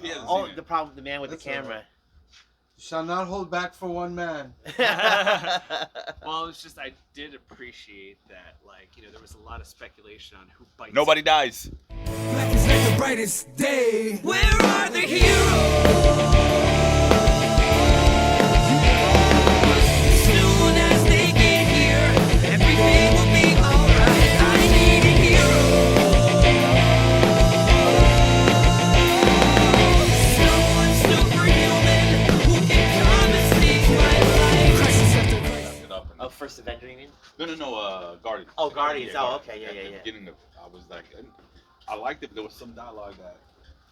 But he hasn't Oh, seen the it. problem, the man with That's the camera. You shall not hold back for one man. Well, it's just I did appreciate that, like, there was a lot of speculation on who bites. Nobody dies. Black is like the brightest day. Where are the heroes? As soon as they get here, everything will be alright. I need a hero. Someone superhuman who can come and save my life. Crisis after crisis. It up and- Oh, first Avenger, you mean? No, Guardians. Oh, Guardians. Yeah, Oh, Guardians. okay, yeah, At yeah, the yeah. beginning, I was like, I liked it, but there was some dialogue that,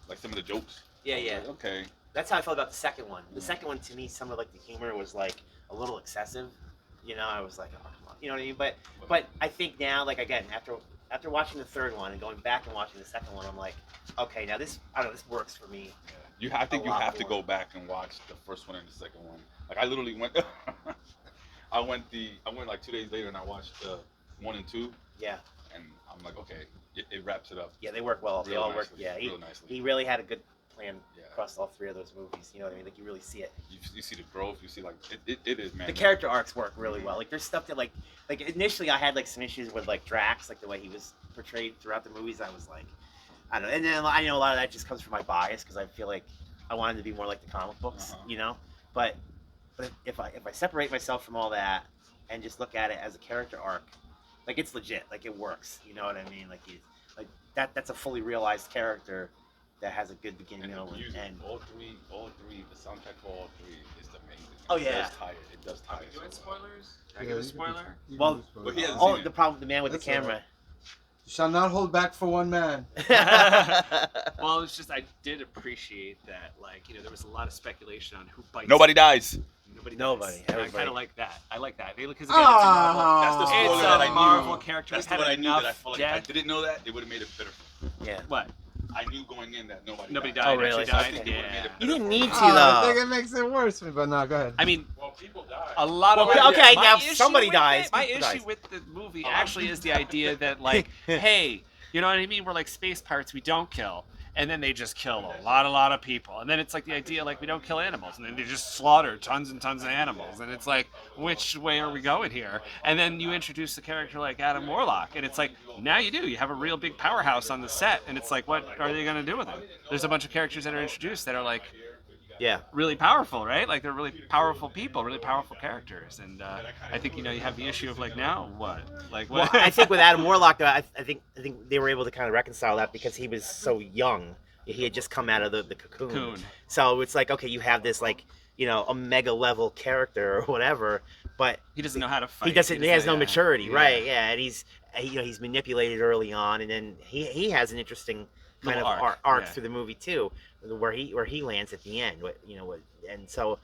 like some of the jokes. Yeah, I was yeah. like, okay. That's how I felt about the second one. The second one, to me, some of like the humor was like a little excessive. I was like, oh, come on. You know what I mean? But I think now, like again, after watching the third one and going back and watching the second one, I'm like, okay, now this works for me. I think you lot have to more. go back and watch the first one and the second one. Like I literally went, I went like 2 days later and I watched 1 and 2, Yeah, and I'm like, okay, it wraps it up. yeah, they work well. They Real all work. nicely, Yeah, real nicely. he really had a good plan Yeah. across all three of those movies. You know what I mean? Like you really see it. You see the growth. You see like it is, man. The character arcs work really well. Like there's stuff that like initially I had like some issues with like Drax, like the way he was portrayed throughout the movies. I was like, I don't know. And then I know a lot of that just comes from my bias because I feel like I wanted to be more like the comic books, But if I separate myself from all that and just look at it as a character arc, like it's legit. Like it works. You know what I mean? Like that's a fully realized character that has a good beginning, And middle, the music, and all three, the soundtrack for all three is amazing. Oh, It yeah. does tie it. It does tie Are we it. doing so well. spoilers? Can I Yeah, give a you can spoiler? do- you can Well, do spoilers. but he hasn't oh, seen the it. problem, the man with That's the camera. You shall not hold back for one man. Well, it's just I did appreciate that, like, there was a lot of speculation on who bites. Nobody dies. Nobody. Nobody, And I everybody. kind of like that. I like that. Because Ah. That's the it's spoiler a that I knew. Marvel character. That's We've had what I knew that I enough felt like if I death. didn't know that, it would have made it better. Yeah. What? I knew going in that nobody Nobody died. died. Oh, really? Actually So I died. think it would've made it Yeah. better. You didn't need to I think though. it makes it worse, but no, go ahead. I mean, Well, people died. a lot of Well, okay, my now issue somebody with dies, it- my people issue dies. with the movie actually is the idea that, like, hey, you know what I mean? We're like space pirates. We don't kill. And then they just kill a lot of people. And then it's like the idea, like, we don't kill animals. And then they just slaughter tons and tons of animals. And it's like, which way are we going here? And then you introduce a character like Adam Warlock. And it's like, now you do. You have a real big powerhouse on the set. And it's like, what are they going to do with him? There's a bunch of characters that are introduced that are, like, Yeah. really powerful, right? Like, they're really powerful people, really powerful characters. And I think, you have the issue of, like, now what? Like, Well, what? I think with Adam Warlock, though, I think they were able to kind of reconcile that because he was so young. He had just come out of the cocoon. Cocoon. So it's like, okay, you have this like, a mega level character or whatever, but He doesn't know how to fight. he doesn't. He has no yeah. maturity, Yeah. right? Yeah, and he's manipulated early on, and then he has an interesting kind Little of arc, arc yeah. through the movie too, where he lands at the end. And so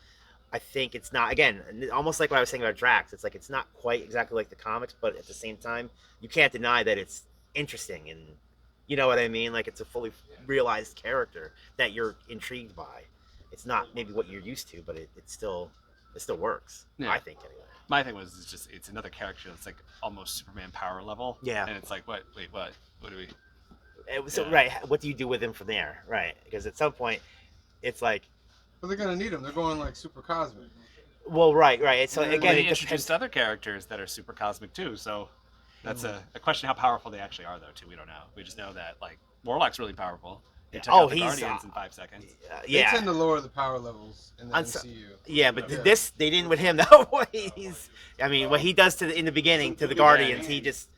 I think it's not, again, almost like what I was saying about Drax. It's like it's not quite exactly like the comics, but at the same time, you can't deny that it's interesting and you know what I mean. Like it's a fully realized character that you're intrigued by. It's not maybe what you're used to, but it still works. Yeah. I think anyway. My thing was it's another character that's like almost Superman power level. Yeah. And it's like, what? Wait, what? What do we? So Yeah. right, what do you do with him from there? Right, because at some point, it's like, But they're gonna need them. They're going like super cosmic. well, right. So Well, again, Well, it they depends. introduced other characters that are super cosmic too. So that's a question how powerful they actually are, though. Too, we don't know. We just know that like Warlock's really powerful. He took Oh, out the he's, Guardians in 5 seconds. They tend Yeah, to lower the power levels in the On so- MCU. yeah, but Yeah. this they didn't with him though. I mean, what he does in the beginning to the Guardians, he just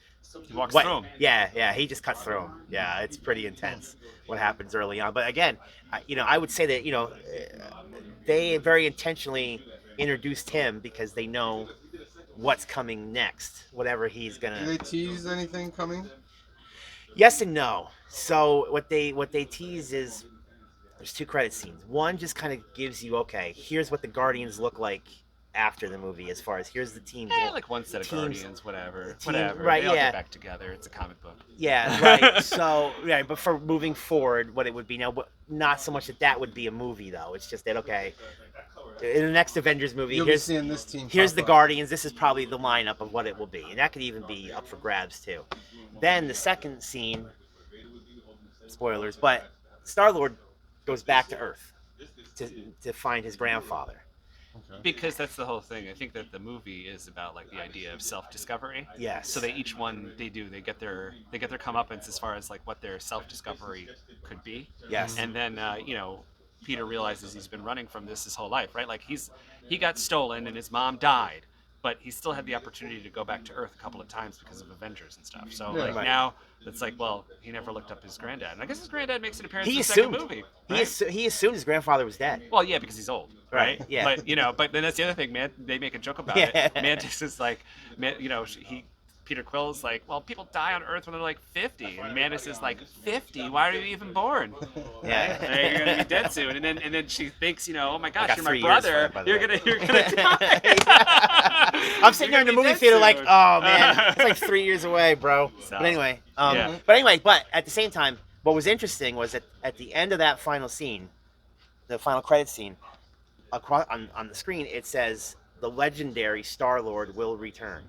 He walks what- through 'em. Yeah, he just cuts through him. Yeah, it's pretty intense what happens early on. But again, I would say that they very intentionally introduced him because they know what's coming next, whatever he's Do gonna. they tease anything coming? Yes and no. So what they tease is there's 2 credit scenes. One just kind of gives you, okay, here's what the Guardians look like after the movie, as far as here's the team. Like one set of Teams- Guardians, whatever. team- Whatever. right, They all yeah. get back together. It's a comic book. Yeah, right. So, yeah, but for moving forward, what it would be now, not so much that would be a movie, though. It's just that, okay, in the next Avengers movie, You'll be here's seeing this team. here's pop the up. Guardians. This is probably the lineup of what it will be, and that could even be up for grabs too. Then the second scene, spoilers, but Star-Lord goes back to Earth to find his grandfather. Okay. Because that's the whole thing. I think that the movie is about like the idea of self-discovery. Yes. So they each one they get their comeuppance as far as like what their self-discovery could be. Yes. And then Peter realizes he's been running from this his whole life, right? Like he got stolen and his mom died, but he still had the opportunity to go back to Earth a couple of times because of Avengers and stuff. So Yeah. like Right. now it's like, well, he never looked up his granddad, and I guess his granddad makes an appearance He in the second assumed. movie. He, Right? he assumed his grandfather was dead. Well, yeah, because he's old, right? Right, yeah. But then that's the other thing, man. They make a joke about Yeah. it. Mantis is like, Peter Quill's like, well, people die on Earth when they're like 50, and Mantis is like, 50? Why are you even born? Yeah. Right? You're gonna be dead soon. And then she thinks, oh my gosh, got you're my 3 years for brother. it, by the You're way. gonna die. I'm sitting there in the You're gonna be movie dead theater like, soon. oh man, it's like 3 years away, bro. So, But anyway, yeah. but at the same time, what was interesting was that at the end of that final scene, the final credit scene, across on the screen it says the legendary Star-Lord will return.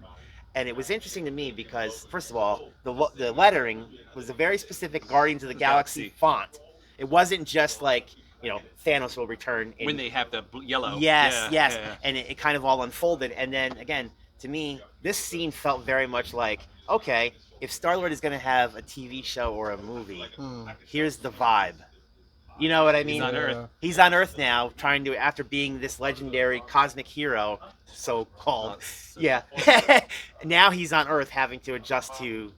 And it was interesting to me because, first of all, the lettering was a very specific Guardians of the Galaxy font. It wasn't just like, Thanos will return. When they have the yellow. Yes, Yeah, yes. yeah. And it kind of all unfolded. And then, again, to me, this scene felt very much like, okay, if Star-Lord is going to have a TV show or a movie, here's the vibe. You know what I mean? He's on Earth. He's on Earth now, trying to, after being this legendary cosmic hero, so-called. Yeah. Now he's on Earth having to adjust to...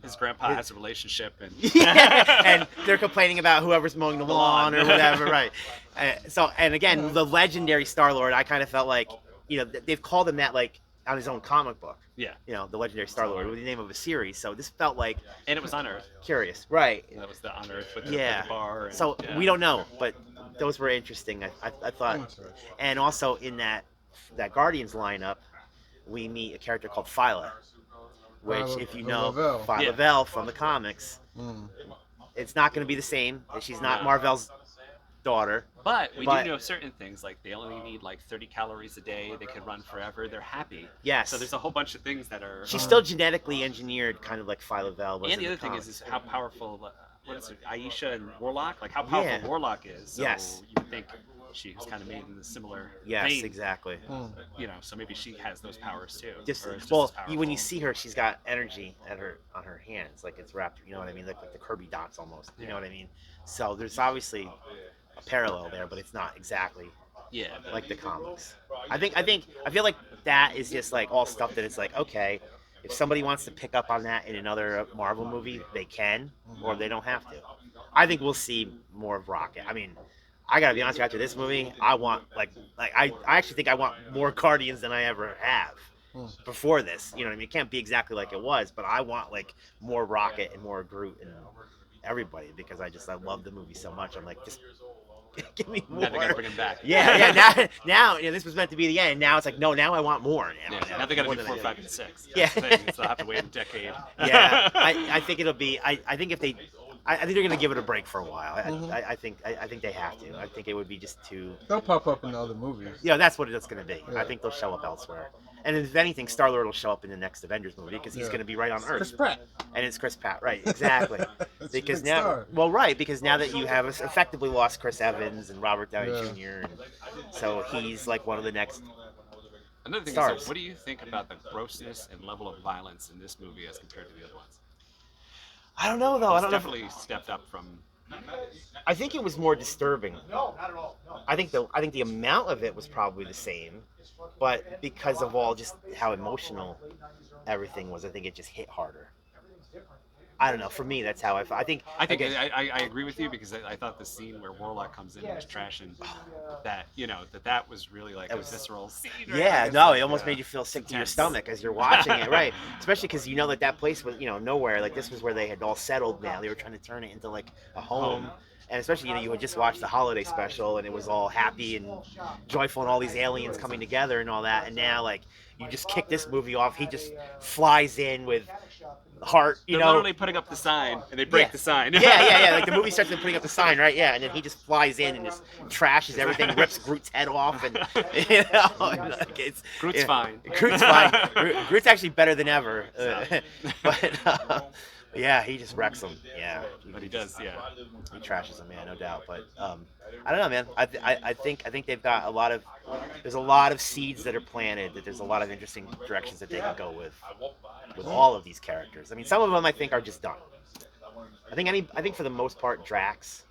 His grandpa has a relationship, and and they're complaining about whoever's mowing the lawn or whatever, right? And again, the legendary Star-Lord, I kind of felt like, they've called him that like on his own comic book. yeah, The legendary Star-Lord was the name of a series. So this felt like and it was on Earth. curious, right? That was the on Earth with the, Yeah. with the bar. And, So yeah. we don't know, but those were interesting. I thought, and also in that Guardians lineup, we meet a character called Phyla, which, if you know Phyla-Vell. Phyla-Vell from the comics, Mm. it's not going to be the same. She's not No. Marvel's daughter. But we But- do know certain things, like they only need like 30 calories a day. They can run forever. They're happy. Yes. So there's a whole bunch of things that are. She's still genetically engineered, kind of like Phyla-Vell was and in the other thing comics. is how powerful. What is it? Aisha and Warlock. Like how powerful Yeah. Warlock is. So Yes. You would think she was kind of made in a similar Yes, vein. exactly. Mm. So maybe she has those powers too. Just or is well, as powerful. when you see her, she's got energy on her hands, like it's wrapped. You know what I mean? Like the Kirby dots almost. You know what I mean? So there's obviously a parallel there, but it's not exactly Yeah. like the comics. I feel like that is just like all stuff that it's like, okay, if somebody wants to pick up on that in another Marvel movie, they can, or they don't have to. I think we'll see more of Rocket. I mean, I gotta be honest with you, after this movie, I want I actually think I want more Guardians than I ever have before this. You know what I mean? It can't be exactly like it was, but I want like more Rocket and more Groot and everybody because I love the movie so much. I'm like, just give me more. Now they gotta bring him back. Yeah. Now, this was meant to be the end. Now it's like, no, now I want more. Now they gotta More do than 4, I do. 5, and 6. Yeah. That's the thing, is they'll have to wait a decade. Yeah, I think it'll be. I think if they, I think they're gonna give it a break for a while. I think they have to. I think it would be just too. They'll pop up in other movies. Yeah, that's what it's gonna be. Yeah. I think they'll show up elsewhere. And if anything, Star-Lord will show up in the next Avengers movie because he's Yeah. gonna be right on Earth. Chris Pratt. And it's Chris Pratt, right? Exactly. That's a Because big now, star. because now that you have effectively lost Chris Evans and Robert Downey Yeah. Jr., so he's like one of the next. Another thing Stars. is, what do you think about the grossness and level of violence in this movie as compared to the other ones? I don't know though. I It's don't know. definitely stepped up from. I think it was more disturbing. I think the amount of it was probably the same, but because of all just how emotional everything was, I think it just hit harder. I don't know. For me, that's how I think. I think again, I agree with you because I thought the scene where Warlock comes in and was trashing that that was really like That a was- visceral scene. Right? yeah, Like, it's no, like, it almost made you feel sick to your intense. stomach as you're watching it, right? Especially because you know that place was nowhere. Like this was where they had all settled. Now they were trying to turn it into like a home. And especially, you had just watched the holiday special and it was all happy and joyful and all these aliens coming together and all that. And now, like, you just kick this movie off. He just flies in with heart, They're literally putting up the sign and they break Yeah. the sign. yeah. Like the movie starts with putting up the sign, right? Yeah, and then he just flies in and just trashes everything, rips Groot's head off, and like it's Groot's fine. Groot's fine. Groot's actually better than ever. So. Yeah, he just wrecks them. Yeah, But he does, yeah. He trashes them, yeah, no doubt. But I don't know, man. I think they've got a lot of there's a lot of seeds that are planted. That there's a lot of interesting directions that they can go with all of these characters. I mean, some of them I think are just done. I think for the most part, Drax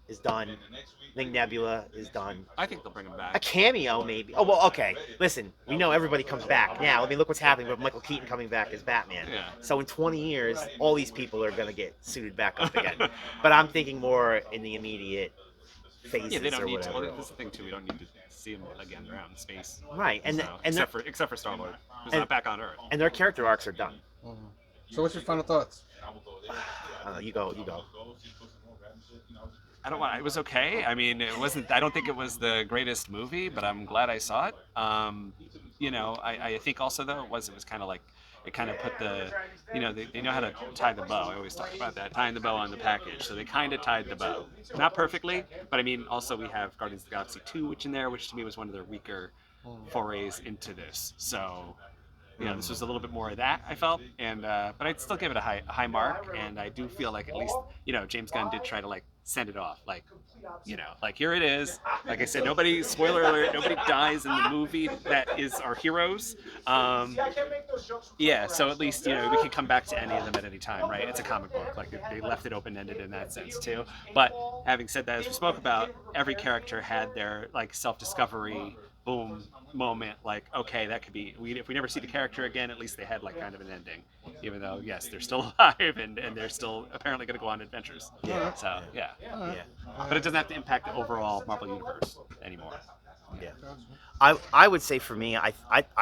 is done. I think Nebula is done. I think they'll bring him A back. cameo, maybe. Oh, well, okay. Listen, we know everybody comes back now. I mean, look what's happening with Michael Keaton coming back as Batman. Yeah. So in 20 years, all these people are going to get suited back up again. But I'm thinking more in the immediate phases Yeah, they don't or need to. whatever. Well, this is the thing too. We don't need to see him again around in space. Right, and So, and except for Star Lord, who's and- not back on Earth. and their character arcs are done. Mhm. So what's your final thoughts? I don't know, you go. I don't want. It was okay. I mean, it wasn't. I don't think it was the greatest movie, but I'm glad I saw it. I think also though it was kind of like it kind of put the, they know how to tie the bow. I always talk about that, tying the bow on the package. So they kind of tied the bow, not perfectly, but I mean, also we have Guardians of the Galaxy 2, which to me was one of their weaker forays into this. So. This was a little bit more of that, I felt, and but I'd still give it a high mark, and I do feel like at least James Gunn did try to like send it off, like here it is. Like I said, spoiler alert, nobody dies in the movie that is our heroes. So at least we can come back to any of them at any time, right? It's a comic book, like they left it open ended in that sense too. But having said that, as we spoke about, every character had their like self discovery. Boom moment, like okay, that could be if we never see the character again, at least they had like kind of an ending, even though yes, they're still alive and they're still apparently going to go on adventures. Yeah. So yeah, Yeah. but it doesn't have to impact the overall Marvel universe anymore. Yeah. I would say for me, I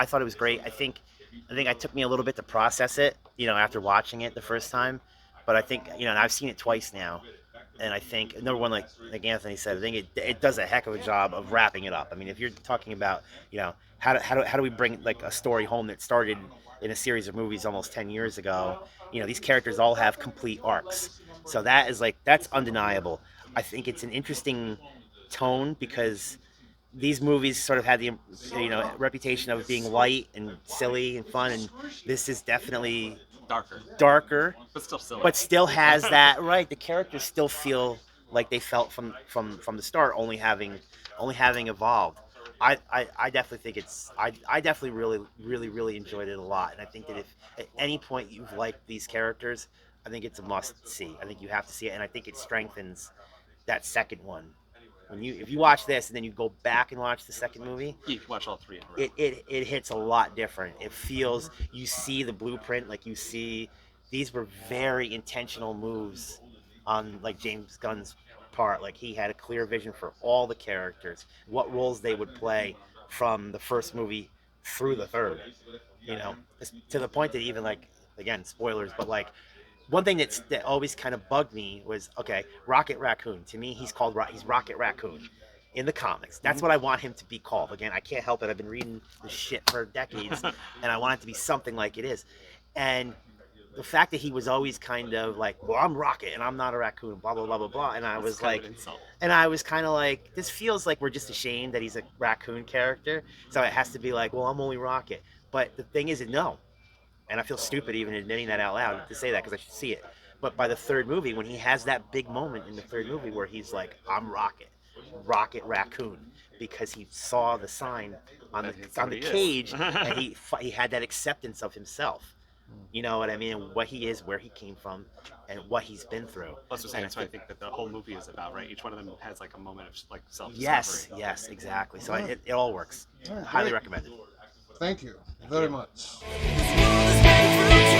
thought it was great. I think it took me a little bit to process it, after watching it the first time, but I think and I've seen it twice now. And I think another one, like Anthony said, I think it does a heck of a job of wrapping it up. I mean, if you're talking about, how do we bring like a story home that started in a series of movies almost 10 years ago? These characters all have complete arcs. So that's undeniable. I think it's an interesting tone because these movies sort of had the reputation of being light and silly and fun, and this is definitely darker, but still has that right. The characters still feel like they felt from the start, only having evolved. I definitely think I definitely really enjoyed it a lot, and I think that if at any point you've liked these characters, I think it's a must see. I think you have to see it, and I think it strengthens that second one. If you watch this and then you go back and watch the second movie, You can watch all three in a row. it hits a lot different. It feels, you see the blueprint, like you see these were very intentional moves on like James Gunn's part. Like he had a clear vision for all the characters, what roles they would play from the first movie through the third. To the point that even like, again, spoilers, but like one thing that always kind of bugged me was, okay, Rocket Raccoon. To me, he's Rocket Raccoon in the comics. That's what I want him to be called. Again, I can't help it. I've been reading this shit for decades, and I want it to be something like it is. And the fact that he was always kind of like, well, I'm Rocket, and I'm not a raccoon, blah, blah, blah, blah, blah. And I was like, kind of like, this feels like we're just ashamed that he's a raccoon character. So it has to be like, well, I'm only Rocket. But the thing is, no. And I feel stupid even admitting that out loud to say that because I should see it. But by the third movie, when he has that big moment in the third movie where he's like, I'm Rocket Raccoon, because he saw the sign on the cage, and he had that acceptance of himself. You know what I mean? And what he is, where he came from, and what he's been through. Plus, that's what I think that the whole movie is about, right? Each one of them has like a moment of like self-discovery. Yes, exactly. So it all works. Highly recommended. Thank you very much. This world is made for